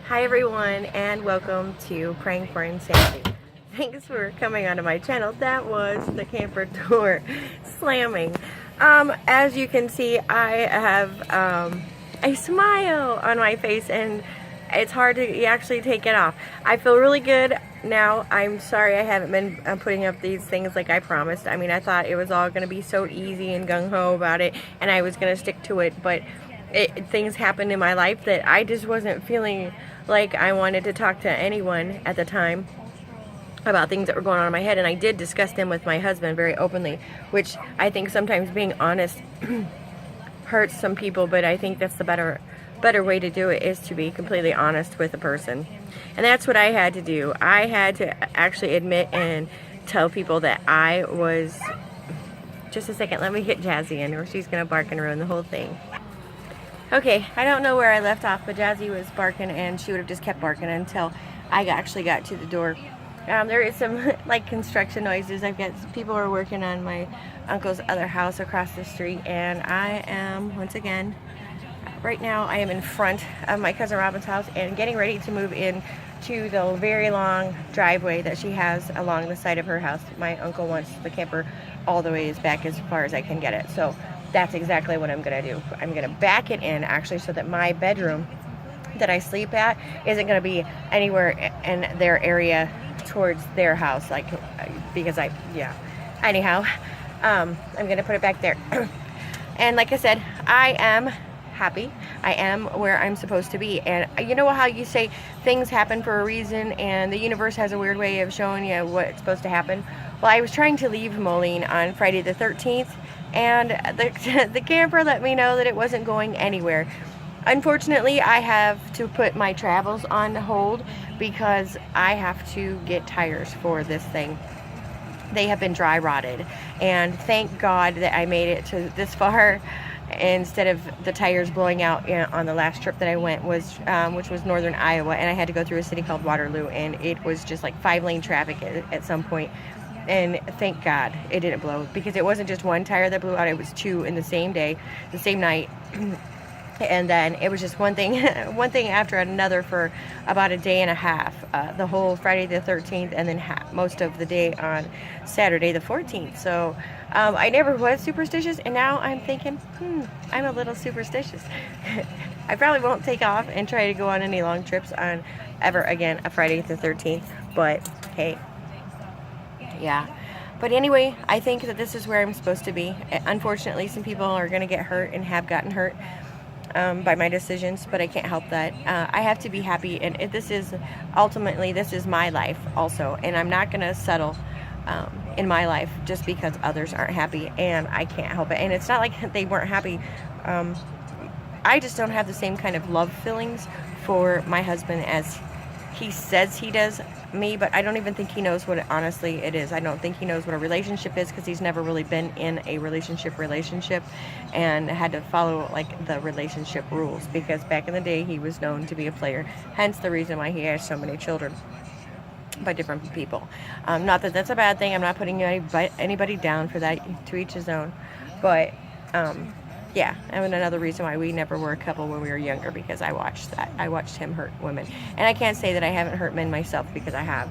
Hi everyone, and welcome to Praying for Insanity. Thanks for coming onto my channel. That was the camper door slamming. As you can see, I have a smile on my face and it's hard to actually take it off. I feel really good now. I'm sorry I haven't been putting up these things like I promised. I mean, I thought it was all going to be so easy and gung-ho about it and I was going to stick to it, but things happened in my life that I just wasn't feeling like I wanted to talk to anyone at the time about things that were going on in my head, and I did discuss them with my husband very openly, which I think sometimes being honest hurts some people, but I think that's the better way to do it, is to be completely honest with a person. And that's what I had to do. I had to actually admit and tell people that I was... Just a second, let me get Jazzy in or she's gonna bark and ruin the whole thing. Okay, I don't know where I left off, but Jazzy was barking and she would have just kept barking until I actually got to the door. There is some like construction noises. I've got people are working on my uncle's other house across the street, and I am, once again, right now I am in front of my cousin Robin's house and getting ready to move in to the very long driveway that she has along the side of her house. My uncle wants the camper all the way back as far as I can get it. So that's exactly what I'm gonna do. I'm gonna back it in actually so that my bedroom that I sleep at isn't gonna be anywhere in their area towards their house, like, because anyhow, I'm gonna put it back there. And like I said, I am happy. I am where I'm supposed to be. And you know how you say things happen for a reason and the universe has a weird way of showing you what's supposed to happen? Well, I was trying to leave Moline on Friday the 13th, and the camper let me know that it wasn't going anywhere. Unfortunately, I have to put my travels on hold because I have to get tires for this thing. They have been dry rotted, and thank God that I made it to this far instead of the tires blowing out on the last trip that I went, which was northern Iowa, and I had to go through a city called Waterloo, and it was just like 5-lane traffic at some point. And thank God it didn't blow, because it wasn't just one tire that blew out, it was 2 in the same day, the same night. And then it was just one thing after another for about a day and a half, the whole Friday the 13th, and then most of the day on Saturday the 14th. So I never was superstitious, and now I'm thinking, I'm a little superstitious. I probably won't take off and try to go on any long trips on ever again a Friday the 13th, but hey. Yeah, but anyway, I think that this is where I'm supposed to be. Unfortunately, some people are going to get hurt and have gotten hurt by my decisions, but I can't help that. I have to be happy, and this is my life also, and I'm not going to settle in my life just because others aren't happy, and I can't help it. And it's not like they weren't happy. I just don't have the same kind of love feelings for my husband as he says he does me, but I don't even think he knows what honestly it is. I don't think he knows what a relationship is, because he's never really been in a relationship and had to follow like the relationship rules, because back in the day he was known to be a player, hence the reason why he has so many children by different people. Not that that's a bad thing. I'm not putting anybody down for that, to each his own, but yeah, and another reason why we never were a couple when we were younger, because I watched that. I watched him hurt women. And I can't say that I haven't hurt men myself, because I have.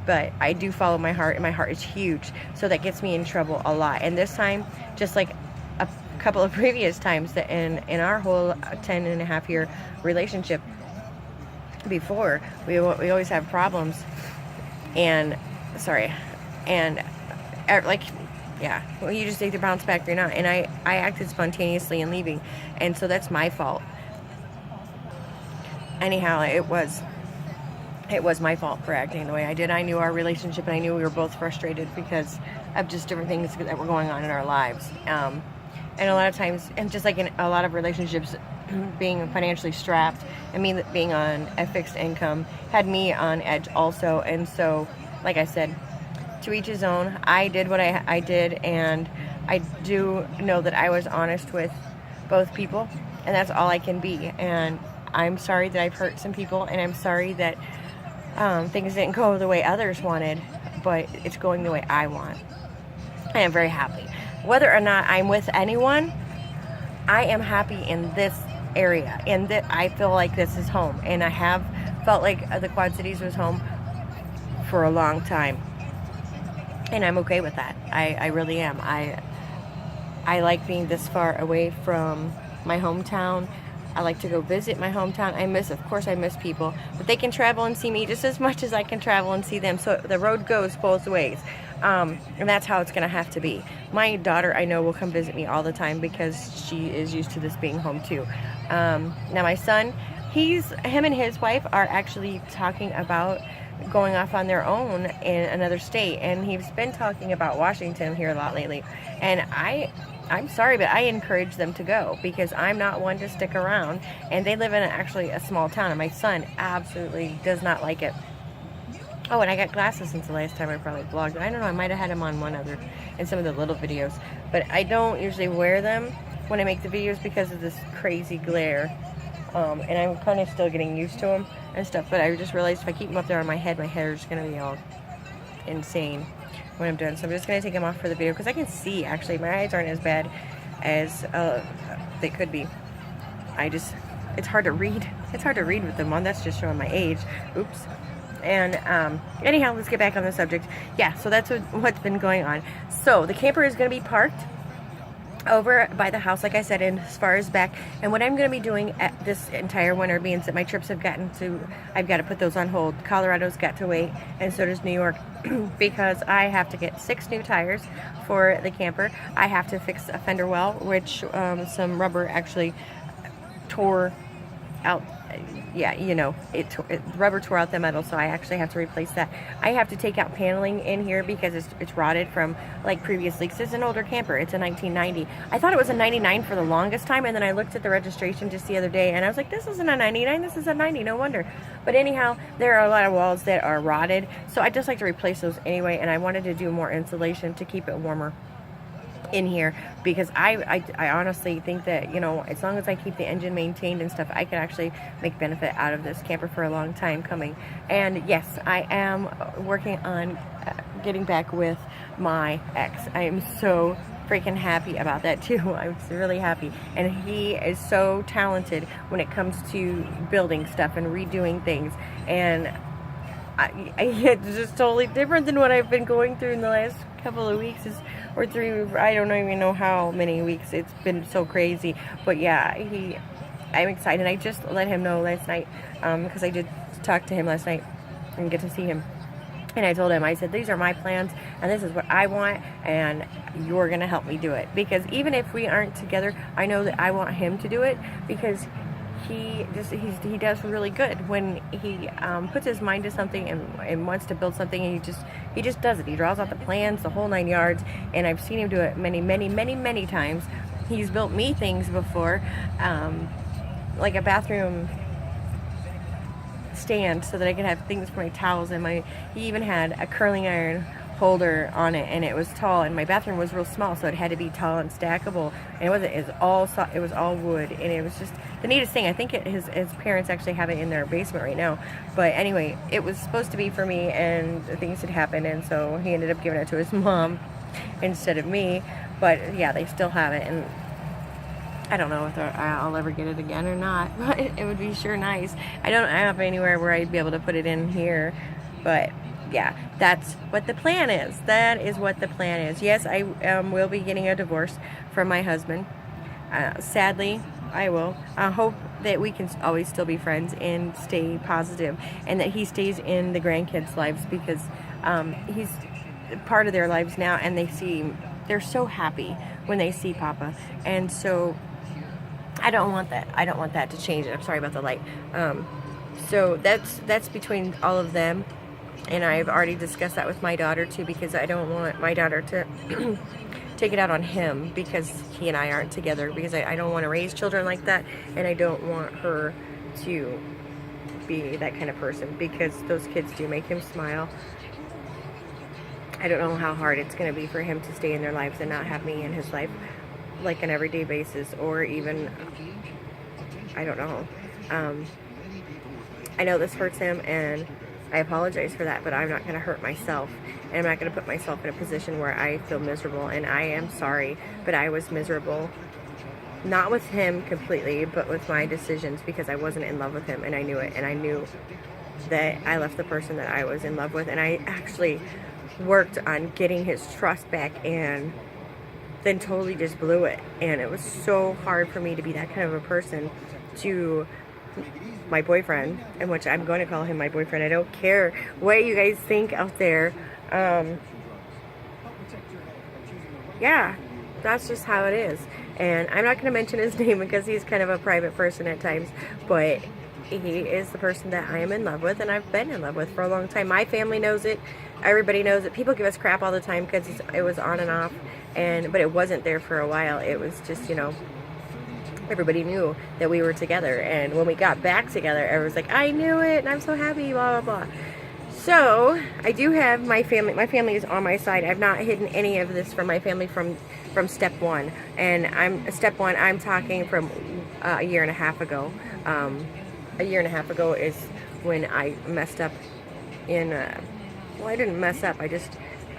But I do follow my heart, and my heart is huge. So that gets me in trouble a lot. And this time, just like a couple of previous times that in our whole 10.5-year relationship before, we always have problems. And, like... yeah, well, you just either bounce back or not. And I acted spontaneously in leaving, and so that's my fault. Anyhow, it was my fault for acting the way I did. I knew our relationship, and I knew we were both frustrated because of just different things that were going on in our lives. And a lot of times, and just like in a lot of relationships, being financially strapped and me being on a fixed income had me on edge also. And so, like I said, to each his own. I did what I did, and I do know that I was honest with both people, and that's all I can be. And I'm sorry that I've hurt some people, and I'm sorry that things didn't go the way others wanted, but it's going the way I want. I am very happy. Whether or not I'm with anyone, I am happy in this area, and that I feel like this is home, and I have felt like the Quad Cities was home for a long time, and I'm okay with that. I really am. I like being this far away from my hometown. I like to go visit my hometown. Of course I miss people, but they can travel and see me just as much as I can travel and see them. So the road goes both ways. And that's how it's gonna have to be. My daughter, I know, will come visit me all the time because she is used to this being home too. Now my son, him and his wife are actually talking about going off on their own in another state, and he's been talking about Washington here a lot lately, and I'm sorry, but I encourage them to go because I'm not one to stick around, and they live in actually a small town, and my son absolutely does not like it. Oh, and I got glasses since the last time I probably vlogged. I don't know, I might have had them on one other, in some of the little videos, but I don't usually wear them when I make the videos because of this crazy glare, and I'm kind of still getting used to them and stuff, but I just realized if I keep them up there on my head, my hair is going to be all insane when I'm done. So I'm just going to take them off for the video because I can see, actually, my eyes aren't as bad as they could be. It's hard to read. It's hard to read with them on. That's just showing my age. Oops. And anyhow, let's get back on the subject. Yeah, so that's what's been going on. So the camper is going to be parked over by the house, like I said, and as far as back. And what I'm going to be doing at this entire winter, being that my trips have gotten to, I've got to put those on hold. Colorado's got to wait, and so does New York, because I have to get 6 new tires for the camper. I have to fix a fender well, which some rubber actually tore out. Yeah, you know, rubber tore out the metal, so I actually have to replace that. I have to take out paneling in here because it's rotted from like previous leaks. It's an older camper. It's a 1990. I thought it was a 99 for the longest time, and then I looked at the registration just the other day, and I was like, this isn't a 99, this is a 90, no wonder. But anyhow, there are a lot of walls that are rotted, so I just like to replace those anyway, and I wanted to do more insulation to keep it warmer in here, because I honestly think that, you know, as long as I keep the engine maintained and stuff, I can actually make benefit out of this camper for a long time coming. And yes, I am working on getting back with my ex. I am so freaking happy about that too. I'm really happy, and he is so talented when it comes to building stuff and redoing things, and it's just totally different than what I've been going through in the last couple of weeks, or through, I don't even know how many weeks. It's been so crazy. But yeah, I'm excited. I just let him know last night, because I did talk to him last night and get to see him, and I told him, I said, these are my plans and this is what I want, and you're gonna help me do it, because even if we aren't together, I know that I want him to do it, because he does really good when he puts his mind to something and wants to build something, and he just does it. He draws out the plans, the whole 9 yards, and I've seen him do it many times. He's built me things before, like a bathroom stand so that I could have things for my towels, and he even had a curling iron holder on it, and it was tall, and my bathroom was real small, so it had to be tall and stackable, and it was all wood, and it was just the neatest thing. I think his parents actually have it in their basement right now, but anyway, it was supposed to be for me, and things had happened, and so he ended up giving it to his mom instead of me. But yeah, they still have it, and I don't know if I'll ever get it again or not, but it would be sure nice. I don't have anywhere where I'd be able to put it in here, but yeah, that's what the plan is. That is what the plan is. Yes, I will be getting a divorce from my husband. Sadly, I will. I hope that we can always still be friends and stay positive, and that he stays in the grandkids' lives, because he's part of their lives now, and they're so happy when they see Papa, and so I don't want that. I don't want that to change. I'm sorry about the light. So that's between all of them. And I've already discussed that with my daughter too, because I don't want my daughter to take it out on him because he and I aren't together, because I don't want to raise children like that, and I don't want her to be that kind of person, because those kids do make him smile. I don't know how hard it's going to be for him to stay in their lives and not have me in his life like an everyday basis, or even, I don't know. I know this hurts him, and I apologize for that, but I'm not going to hurt myself, and I'm not going to put myself in a position where I feel miserable, and I am sorry, but I was miserable not with him completely, but with my decisions, because I wasn't in love with him, and I knew it, and I knew that I left the person that I was in love with, and I actually worked on getting his trust back, and then totally just blew it. And it was so hard for me to be that kind of a person to my boyfriend, in which I'm going to call him my boyfriend. I don't care what you guys think out there. Yeah, that's just how it is. And I'm not going to mention his name because he's kind of a private person at times, but he is the person that I am in love with, and I've been in love with for a long time. My family knows it. Everybody knows it. People give us crap all the time because it was on and off, but it wasn't there for a while. It was just, you know, everybody knew that we were together. And when we got back together, everyone was like, I knew it, and I'm so happy, blah, blah, blah. So, I do have my family. My family is on my side. I've not hidden any of this from my family from step one. And step one, I'm talking from a year and a half ago. A year and a half ago is when I messed up in, well, I didn't mess up.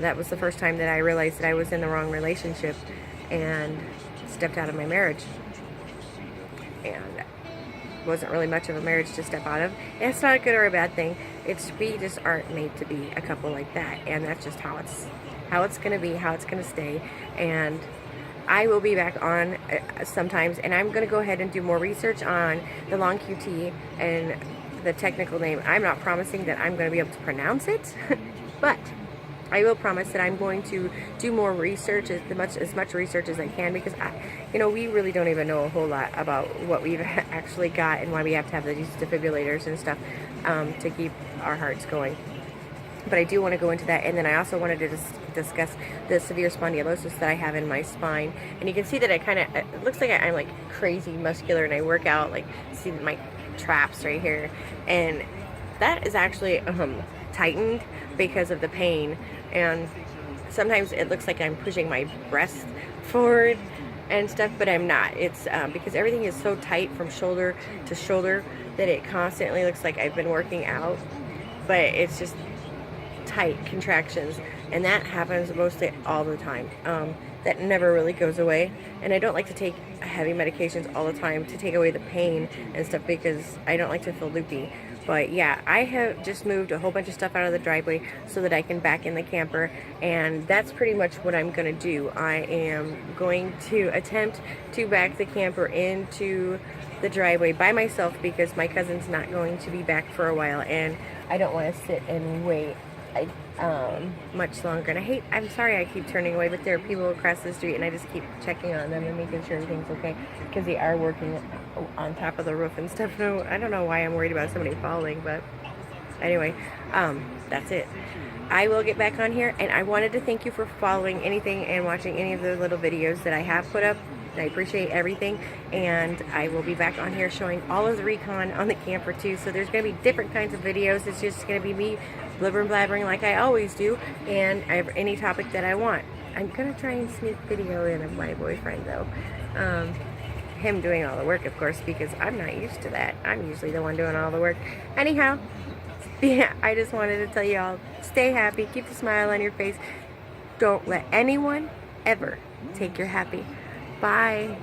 That was the first time that I realized that I was in the wrong relationship and stepped out of my marriage. And wasn't really much of a marriage to step out of. And it's not a good or a bad thing. We just aren't made to be a couple like that. And that's just how it's going to be, how it's going to stay. And I will be back on sometimes, and I'm going to go ahead and do more research on the long QT and the technical name. I'm not promising that I'm going to be able to pronounce it, but I will promise that I'm going to do more research, as much research as I can, because we really don't even know a whole lot about what we've actually got and why we have to have these defibrillators and stuff to keep our hearts going. But I do want to go into that, and then I also wanted to discuss the severe spondylosis that I have in my spine. And you can see that it looks like I'm like crazy muscular, and I work out, like, see my traps right here, and that is actually tightened because of the pain. And sometimes it looks like I'm pushing my breast forward and stuff, but I'm not. It's because everything is so tight from shoulder to shoulder that it constantly looks like I've been working out, but it's just tight contractions, and that happens mostly all the time. That never really goes away, and I don't like to take heavy medications all the time to take away the pain and stuff, because I don't like to feel loopy. But yeah, I have just moved a whole bunch of stuff out of the driveway so that I can back in the camper, and that's pretty much what I'm going to do. I am going to attempt to back the camper into the driveway by myself, because my cousin's not going to be back for a while, and I don't want to sit and wait much longer. And I'm sorry I keep turning away, but there are people across the street, and I just keep checking on them and making sure everything's okay, because they are working on top of the roof and stuff. No, I don't know why I'm worried about somebody falling, but anyway, that's it. I will get back on here, and I wanted to thank you for following anything and watching any of the little videos that I have put up. I appreciate everything, and I will be back on here showing all of the recon on the camper too. So there's going to be different kinds of videos. It's just going to be me blibbering blabbering like I always do, and I have any topic that I want. I'm going to try and sneak video in of my boyfriend though. Him doing all the work, of course, because I'm not used to that. I'm usually the one doing all the work. Anyhow, yeah, I just wanted to tell you all, stay happy, keep the smile on your face. Don't let anyone ever take your happy. Bye.